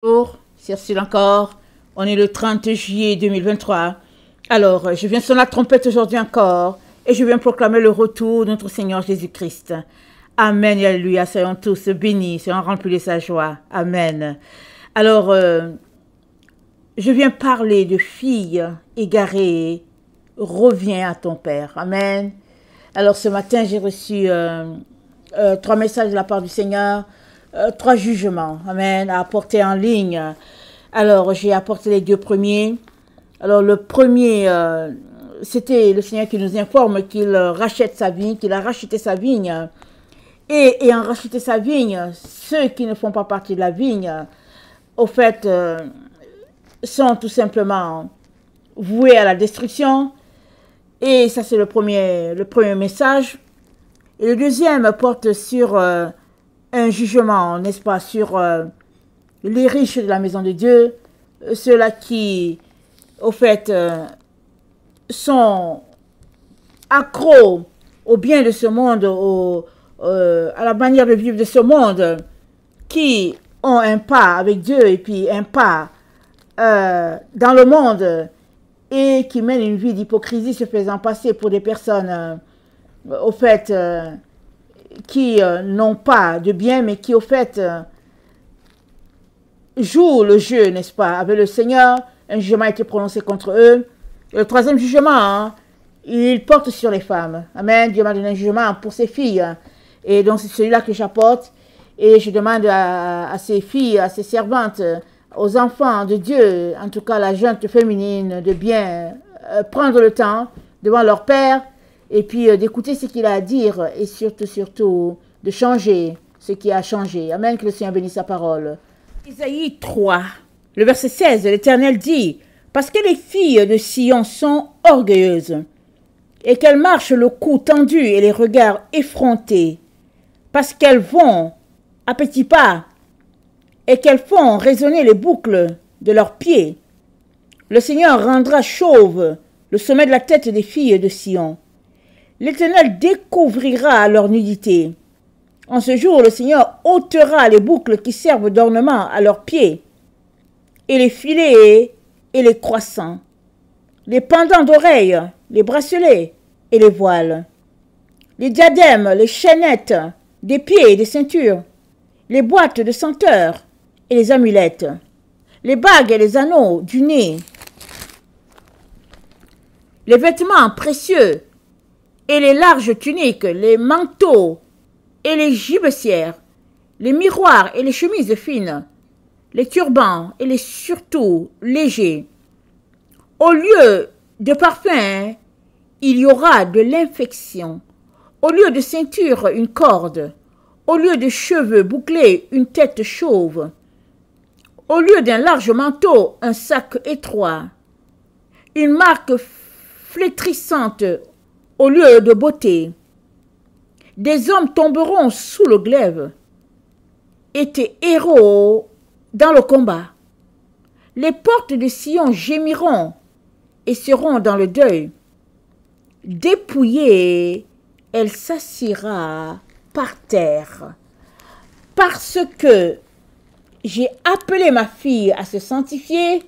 Bonjour, c'est Ursule encore. On est le 30 juillet 2023. Alors, je viens sonner la trompette aujourd'hui encore et je viens proclamer le retour de notre Seigneur Jésus-Christ. Amen et alléluia. Soyons tous bénis, soyons remplis de sa joie. Amen. Alors, je viens parler de fille égarée. Reviens à ton Père. Amen. Alors, ce matin, j'ai reçu 3 messages de la part du Seigneur. 3 jugements, amen, à apporter en ligne. Alors, j'ai apporté les 2 premiers. Alors, le premier, c'était le Seigneur qui nous informe qu'il rachète sa vigne, qu'il a racheté sa vigne. Et ayant racheté sa vigne, ceux qui ne font pas partie de la vigne, au fait, sont tout simplement voués à la destruction. Et ça, c'est le premier message. Et le deuxième porte sur un jugement, n'est-ce pas, sur les riches de la maison de Dieu, ceux-là qui, au fait, sont accros au bien de ce monde, à la manière de vivre de ce monde, qui ont un pas avec Dieu et puis un pas dans le monde et qui mènent une vie d'hypocrisie se faisant passer pour des personnes, au fait, qui n'ont pas de bien, mais qui, au fait, jouent le jeu, n'est-ce pas, avec le Seigneur. Un jugement a été prononcé contre eux. Et le troisième jugement, hein, il porte sur les femmes. Amen. Dieu m'a donné un jugement pour ses filles. Et donc, c'est celui-là que j'apporte. Et je demande à ces filles, à ces servantes, aux enfants de Dieu, en tout cas la jeune féminine, de bien prendre le temps devant leur Père, et puis d'écouter ce qu'il a à dire et surtout de changer ce qui a changé. Amen, que le Seigneur bénisse sa parole. Isaïe 3, le verset 16, l'Éternel dit, « Parce que les filles de Sion sont orgueilleuses, et qu'elles marchent le cou tendu et les regards effrontés, parce qu'elles vont à petits pas, et qu'elles font résonner les boucles de leurs pieds, le Seigneur rendra chauve le sommet de la tête des filles de Sion. L'Éternel découvrira leur nudité. En ce jour, le Seigneur ôtera les boucles qui servent d'ornement à leurs pieds, et les filets et les croissants, les pendants d'oreilles, les bracelets et les voiles, les diadèmes, les chaînettes des pieds et des ceintures, les boîtes de senteurs et les amulettes, les bagues et les anneaux du nez, les vêtements précieux et les larges tuniques, les manteaux et les gibecières, les miroirs et les chemises fines, les turbans et les surtouts légers. Au lieu de parfum, il y aura de l'infection. Au lieu de ceinture, une corde. Au lieu de cheveux bouclés, une tête chauve. Au lieu d'un large manteau, un sac étroit. Une marque flétrissante au lieu de beauté. Des hommes tomberont sous le glaive, et tes héros dans le combat. Les portes de Sion gémiront et seront dans le deuil. Dépouillée, elle s'assiera par terre. Parce que j'ai appelé ma fille à se sanctifier,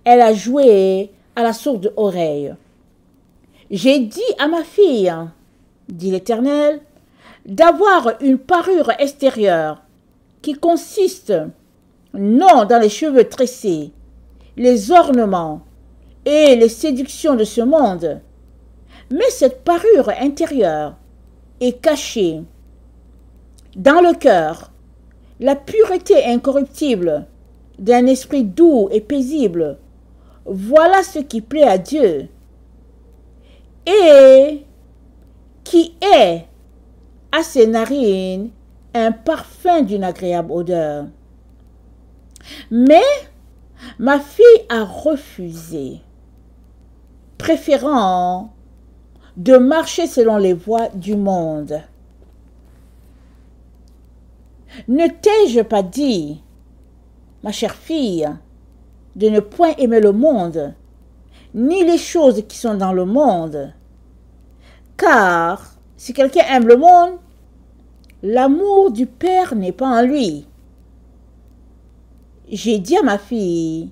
elle a joué à la sourde oreille. J'ai dit à ma fille, dit l'Éternel, d'avoir une parure extérieure qui consiste non dans les cheveux tressés, les ornements et les séductions de ce monde, mais cette parure intérieure est cachée dans le cœur, la pureté incorruptible d'un esprit doux et paisible. Voilà ce qui plaît à Dieu et qui est à ses narines un parfum d'une agréable odeur. Mais ma fille a refusé, préférant de marcher selon les voies du monde. Ne t'ai-je pas dit, ma chère fille, de ne point aimer le monde, ni les choses qui sont dans le monde? Car si quelqu'un aime le monde, l'amour du Père n'est pas en lui. j'ai dit à ma fille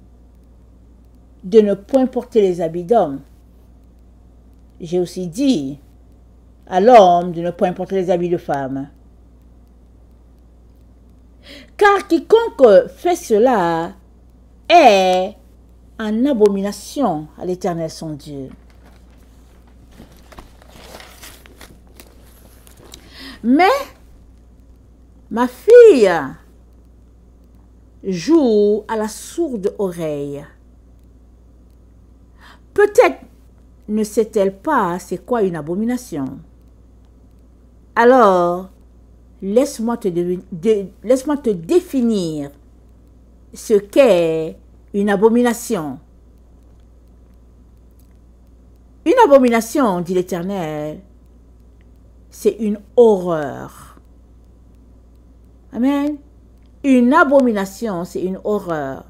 de ne point porter les habits d'homme. J'ai aussi dit à l'homme de ne point porter les habits de femme. Car quiconque fait cela est en abomination à l'Éternel son Dieu. Mais ma fille joue à la sourde oreille. Peut-être ne sait-elle pas c'est quoi une abomination. Alors, laisse-moi te définir ce qu'est une abomination. Une abomination, dit l'Éternel, c'est une horreur. Amen. Une abomination, c'est une horreur.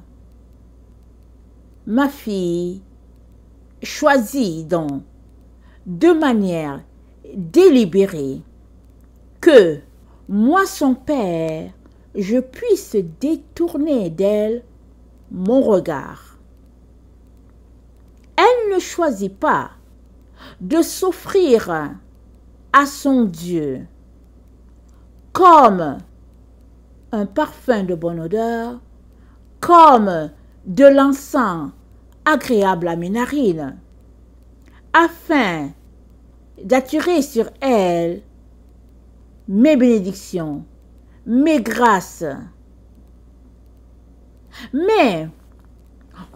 Ma fille choisit donc de manière délibérée que moi, son père, je puisse détourner d'elle mon regard. Elle ne choisit pas de s'offrir à son Dieu comme un parfum de bonne odeur, comme de l'encens agréable à mes narines, afin d'attirer sur elle mes bénédictions, mes grâces. Mais,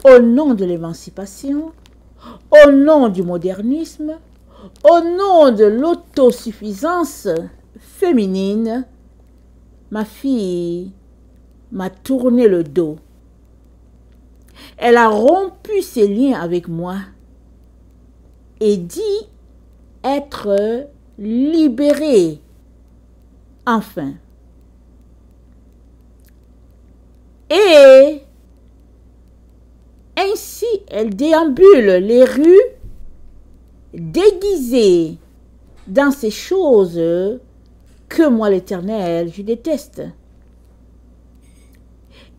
au nom de l'émancipation, au nom du modernisme, au nom de l'autosuffisance féminine, ma fille m'a tourné le dos. Elle a rompu ses liens avec moi et dit être libérée. Enfin. Et ainsi, elle déambule les rues déguisée dans ces choses que moi, l'Éternel, je déteste.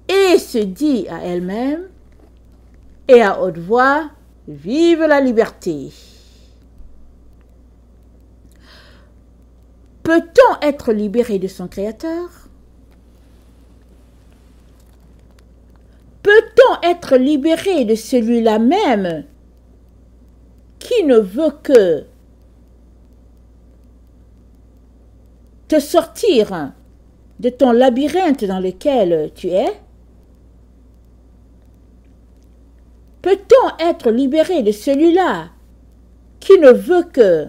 Et se dit à elle-même et à haute voix, vive la liberté. Peut-on être libéré de son Créateur? Peut-on être libéré de celui-là même qui ne veut que te sortir de ton labyrinthe dans lequel tu es? Peut-on être libéré de celui-là qui ne veut que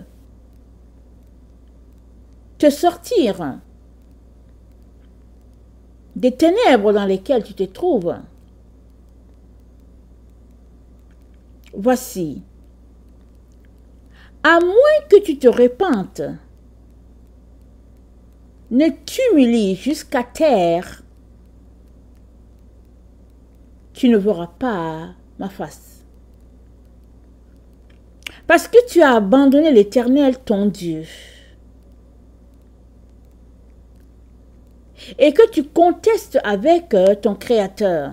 te sortir des ténèbres dans lesquelles tu te trouves? Voici, à moins que tu te repentes, ne t'humilie jusqu'à terre, tu ne verras pas ma face. Parce que tu as abandonné l'Éternel, ton Dieu, et que tu contestes avec ton Créateur,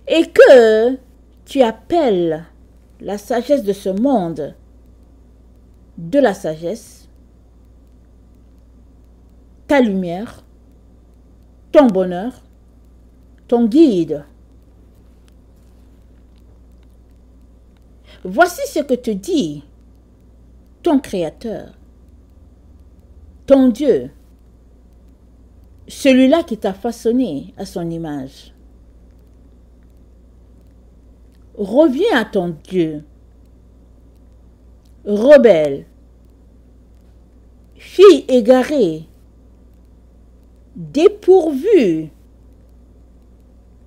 et que tu appelles la sagesse de ce monde de la sagesse, ta lumière, ton bonheur, ton guide. Voici ce que te dit ton Créateur, ton Dieu, celui-là qui t'a façonné à son image. Reviens à ton Dieu, rebelle, fille égarée, dépourvue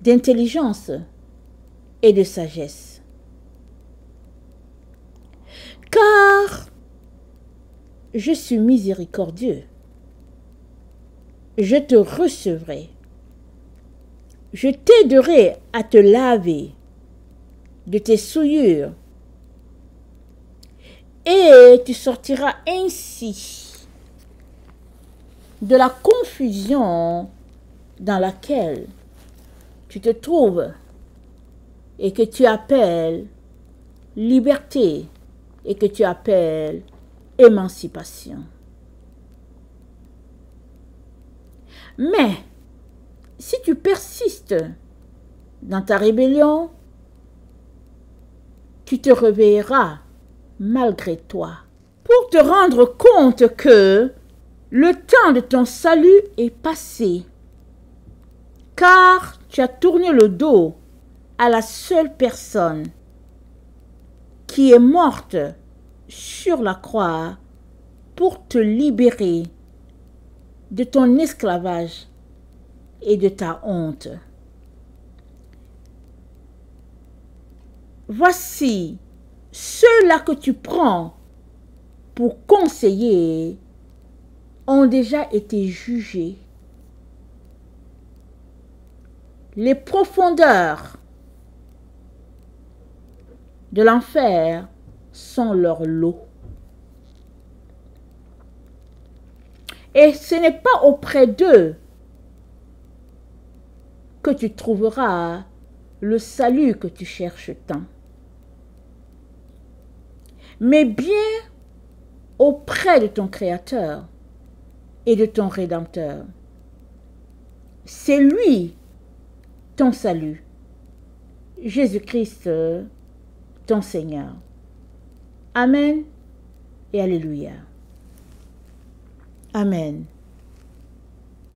d'intelligence et de sagesse. Car je suis miséricordieux, je te recevrai, je t'aiderai à te laver de tes souillures, et tu sortiras ainsi de la confusion dans laquelle tu te trouves et que tu appelles liberté et que tu appelles émancipation. Mais si tu persistes dans ta rébellion, tu te réveilleras malgré toi pour te rendre compte que le temps de ton salut est passé, car tu as tourné le dos à la seule personne qui est morte sur la croix pour te libérer de ton esclavage et de ta honte. Voici ceux-là que tu prends pour conseiller ont déjà été jugés. Les profondeurs de l'enfer sont leur lot. Et ce n'est pas auprès d'eux que tu trouveras le salut que tu cherches tant, mais bien auprès de ton Créateur et de ton Rédempteur. C'est lui ton salut, Jésus-Christ, ton Seigneur. Amen et Alléluia. Amen.